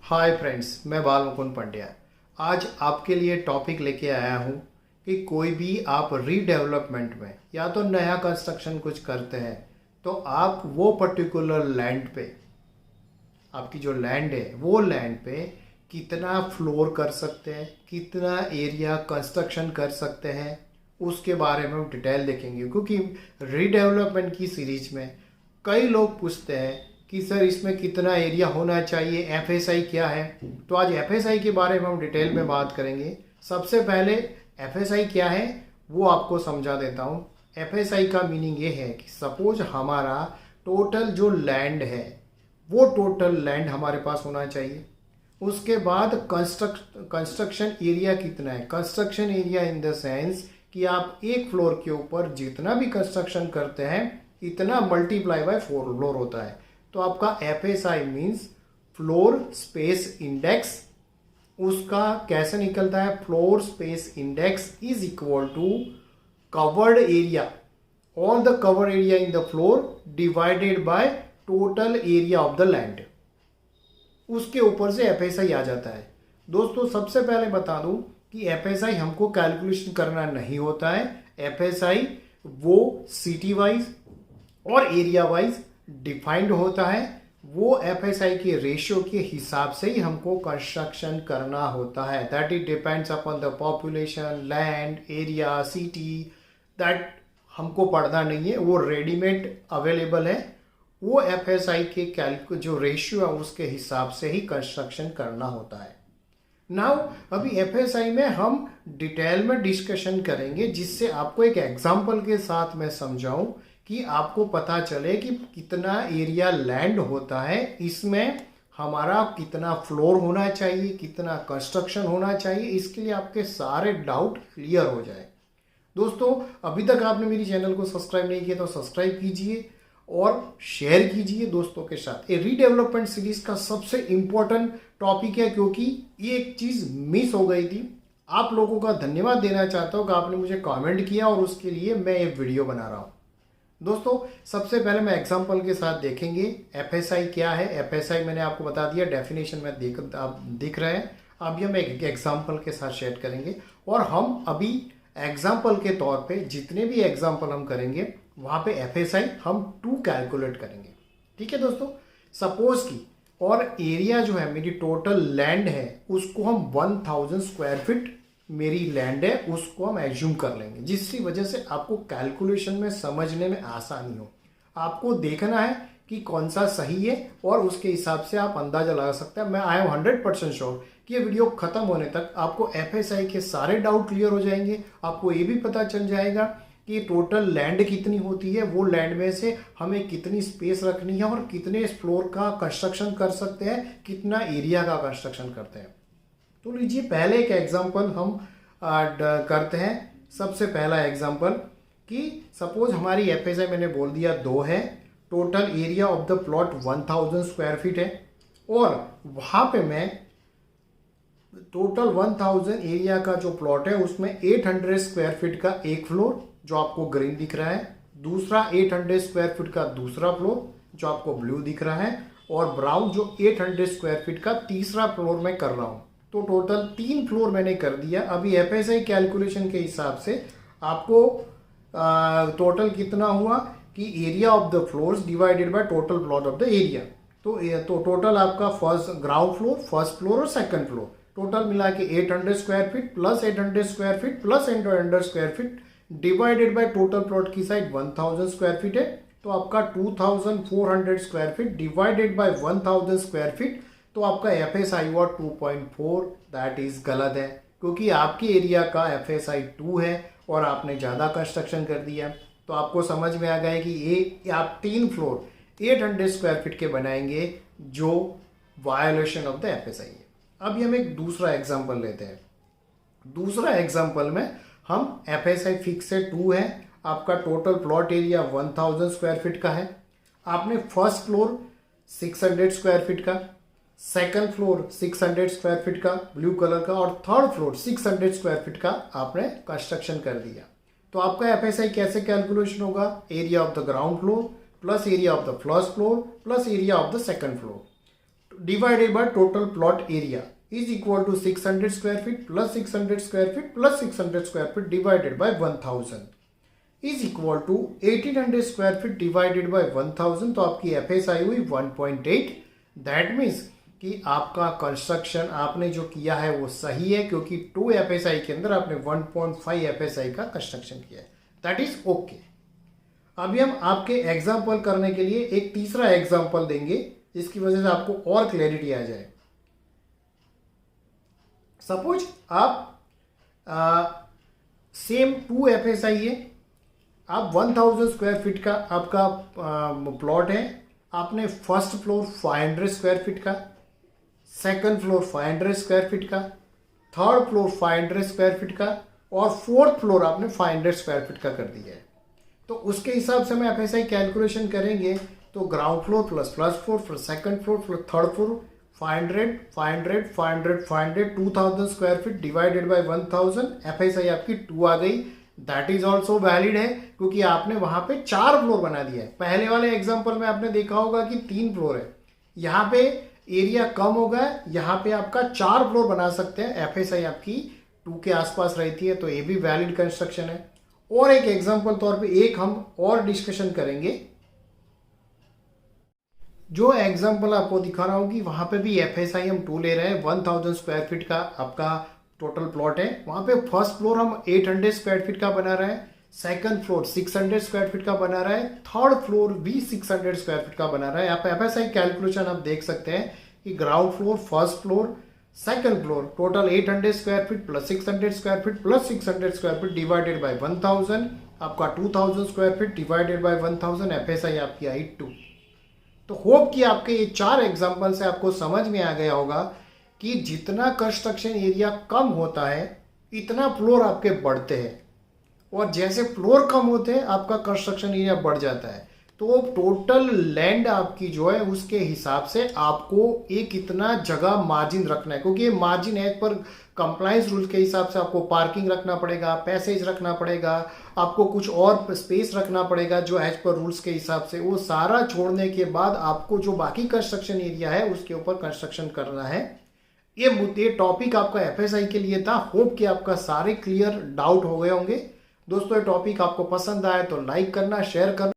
Hi friends, मैं बाल मुकुंद पंड्या। आज आपके लिए टॉपिक लेके आया हूँ कि कोई भी आप रीडेवलपमेंट में या तो नया कंस्ट्रक्शन कुछ करते हैं तो आप वो पर्टिकुलर लैंड पे, आपकी जो लैंड है वो लैंड पे कितना फ्लोर कर सकते हैं, कितना एरिया कंस्ट्रक्शन कर सकते हैं, उसके बारे में हम डिटेल देखेंगे। क्योंकि रीडेवलपमेंट की सीरीज में कई लोग पूछते हैं कि सर इसमें कितना एरिया होना चाहिए, एफएसआई क्या है। तो आज एफएसआई के बारे में हम डिटेल में बात करेंगे। सबसे पहले एफएसआई क्या है वो आपको समझा देता हूँ। एफएसआई का मीनिंग ये है कि सपोज हमारा टोटल जो लैंड है वो टोटल लैंड हमारे पास होना चाहिए। उसके बाद कंस्ट्रक्शन एरिया कितना है। Construction area in the sense कि आप एक फ्लोर के ऊपर जितना भी कंस्ट्रक्शन करते हैं इतना मल्टीप्लाई बाय 4 फ्लोर होता है। तो आपका FSI means floor space index. उसका कैसे निकलता है, floor space index is equal to covered area, all the cover area in the floor divided by total area of the land. उसके ऊपर से एफएसआई आ जाता है। दोस्तों सबसे पहले बता दूं कि एफएसआई हमको कैलकुलेशन करना नहीं होता है। एफएसआई वो सिटी वाइज और एरिया वाइज डिफाइंड होता है। वो एफएसआई के रेशियो के हिसाब से ही हमको कंस्ट्रक्शन करना होता है। That it depends upon the population, land, area, city. That हमको पढ़ना नहीं है, वो रेडीमेड अवेलेबल है। वो एफएसआई के जो रेशियो है उसके हिसाब से ही कंस्ट्रक्शन करना होता है। नाउ अभी एफएसआई में हम डिटेल में डिस्कशन करेंगे, जिससे आपको एक एग्जांपल के साथ मैं समझाऊं कि आपको पता चले कि कितना एरिया लैंड होता है, इसमें हमारा कितना फ्लोर होना चाहिए, कितना कंस्ट्रक्शन होना चाहिए। इसके लिए आपके सारे डाउट क्लियर हो जाए। दोस्तों अभी तक आपने मेरी चैनल को सब्सक्राइब नहीं किया तो सब्सक्राइब कीजिए और शेयर कीजिए दोस्तों के साथ। ये रीडेवलपमेंट सीरीज का सबसे इंपॉर्टेंट टॉपिक है, क्योंकि ये एक चीज मिस हो गई थी। आप लोगों का धन्यवाद देना चाहता हूं कि आपने मुझे कमेंट किया और उसके लिए मैं ये वीडियो बना रहा हूं। दोस्तों सबसे पहले मैं एग्जांपल के साथ देखेंगे एफएसआई क्या है। एफएसआई मैंने आपको बता दिया, डेफिनेशन में आप दिख रहे हैं। अभी हम एक एग्जांपल के साथ शेयर करेंगे और हम अभी एग्जांपल के तौर पे जितने भी एग्जांपल हम करेंगे वहां पे एफएसआई हम 2 कैलकुलेट करेंगे। ठीक है दोस्तों, सपोज की और एरिया जो है मेरी टोटल लैंड है उसको हम 1000 स्क्वायर फीट मेरी लैंड है उसको हम एज्यूम कर लेंगे, जिसकी वजह से आपको कैलकुलेशन में समझने में आसानी हो। आपको देखना है कि कौन सा सही है और उसके हिसाब से आप अंदाजा लगा सकते हैं। मैं आई एम 100% श्योर कि ये वीडियो खत्म होने तक आपको एफएसआई के सारे डाउट क्लियर हो जाएंगे। आपको ये भी पता चल जाएगा कि टोटल लैंड कितनी होती है, वो लैंड में से हमें कितनी स्पेस रखनी है और कितने फ्लोर का कंस्ट्रक्शन कर सकते हैं, कितना एरिया का कंस्ट्रक्शन करते हैं। तो लीजिए पहले एक एग्जांपल हम करते हैं। सबसे पहला एग्जांपल कि सपोज हमारी एफएसआई मैंने बोल दिया 2 है। Total area of the plot 1000 square feet है और वहां पे मैं टोटल 1000 एरिया का जो प्लॉट है उसमें 800 स्क्वायर फीट का एक फ्लोर जो आपको ग्रीन दिख रहा है, दूसरा 800 स्क्वायर फीट का दूसरा फ्लोर जो आपको ब्लू दिख रहा है, और ब्राउन जो 800 स्क्वायर फीट का तीसरा फ्लोर मैं कर रहा हूं। तो टोटल 3 फ्लोर मैंने कर दिया। अभी एफएसआई कैलकुलेशन के हिसाब से आपको टोटल कितना हुआ कि area of the floors divided by total plot of the area. तो टोटल आपका first ground floor, first floor और सेकंड फ्लोर टोटल मिला के 800 square feet plus 800 square feet plus 800 square feet divided by total plot की side 1000 square feet है। तो आपका 2400 square feet divided by 1000 square feet, तो आपका एफएसआई हुआ 2.4। दैट इज गलत है, क्योंकि आपके एरिया का एफएसआई 2 है और आपने ज़्यादा कंस्ट्रक्शन कर दिया। तो आपको समझ में आ गया कि ये आप 3 फ्लोर 800 स्क्वायर फीट के बनाएंगे, जो वायोलेशन ऑफ द एफएसआई है। अभी हम एक दूसरा एग्जाम्पल लेते हैं। दूसरा एग्जाम्पल में हम एफएसआई फिक्स है 2 है। आपका total plot area 1000 square feet का है। आपने फर्स्ट फ्लोर 600 स्क्वायर फीट का, सेकंड फ्लोर 600 स्क्वायर फीट का ब्लू कलर का और थर्ड फ्लोर 600 स्क्वायर फीट का आपने कंस्ट्रक्शन कर दिया। तो आपका एफएसआई कैसे कैलकुलेशन होगा, area of the ground floor plus area of the first floor plus area of the second floor. divided by total plot area is equal to 600 square feet plus 600 square feet plus 600 square feet divided by 1000 is equal to 1800 square feet divided by 1000. तो आपकी FSI हुई 1.8. That means कि आपका construction आपने जो किया है वो सही है, क्योंकि 2 FSI के अंदर आपने 1.5 FSI का कंस्ट्रक्शन किया है. That is okay. अभी हम आपके एग्जाम्पल करने के लिए एक तीसरा एग्जाम्पल देंगे जिसकी वजह से आपको और क्लैरिटी आ जाए. सपोज आप सेम 2 FSI है, आप 1000 स्क्वायर फीट का आपका प्लॉट है. आपने फर्स्ट फ्लोर 500 स्क्वायर फीट का, सेकंड फ्लोर 500 स्क्वायर फीट का, थर्ड फ्लोर 500 स्क्वायर फीट का और फोर्थ फ्लोर आपने 500 स्क्वायर फीट का कर दिया है. तो उसके हिसाब से हम FSI कैलकुलेशन करेंगे तो ground floor plus first floor plus second floor plus third floor 500 500 500 500 2000 square feet divided by 1000. FSI आपकी 2 आ गई. दैट इज ऑल्सो वैलिड है क्योंकि आपने वहां पे 4 फ्लोर बना दिया है. पहले वाले एग्जाम्पल में आपने देखा होगा कि 3 फ्लोर है, यहाँ पे एरिया कम होगा, यहाँ पे आपका 4 फ्लोर बना सकते हैं. FSI आपकी 2 के आसपास रहती है, तो ये भी वैलिड कंस्ट्रक्शन है. और एक एग्जाम्पल तौर पे एक हम और डिस्कशन करेंगे. जो एग्जाम्पल आपको दिखा रहा हूँ कि वहां पे भी FSI हम 2 ले रहे हैं. 1000 स्क्वायर फीट का आपका टोटल प्लॉट है. वहां पे फर्स्ट फ्लोर हम 800 स्क्वायर फीट का बना रहे हैं, सेकंड फ्लोर 600 स्क्वायर फीट का बना रहा है, थर्ड फ्लोर भी 600 स्क्वायर फीट का बना रहा है. यहाँ पे FSI कैलकुलेशन आप देख सकते हैं कि ground floor, first floor, second floor total 800 square feet plus 600 square feet plus 600 square feet divided by 1000. आपका 2000 square feet divided by 1000. FSI आपकी आई 2. तो होप कि आपके ये 4 एग्जाम्पल से आपको समझ में आ गया होगा कि जितना कंस्ट्रक्शन एरिया कम होता है इतना फ्लोर आपके बढ़ते हैं, और जैसे फ्लोर कम होते हैं आपका कंस्ट्रक्शन एरिया बढ़ जाता है. तो टोटल लैंड आपकी जो है उसके हिसाब से आपको एक इतना जगह मार्जिन रखना है, क्योंकि ये मार्जिन है पर कंप्लायंस रूल के हिसाब से आपको पार्किंग रखना पड़ेगा, पैसेज रखना पड़ेगा, आपको कुछ और स्पेस रखना पड़ेगा जो एज पर रूल्स के हिसाब से. वो सारा छोड़ने के बाद आपको जो बाकी कंस्ट्रक्शन एरिया है उसके ऊपर कंस्ट्रक्शन करना है. ये टॉपिक आपका FSI के लिए था. होप कि आपका सारे क्लियर डाउट हो गए होंगे. दोस्तों ये टॉपिक आपको पसंद आए तो लाइक करना, शेयर करना.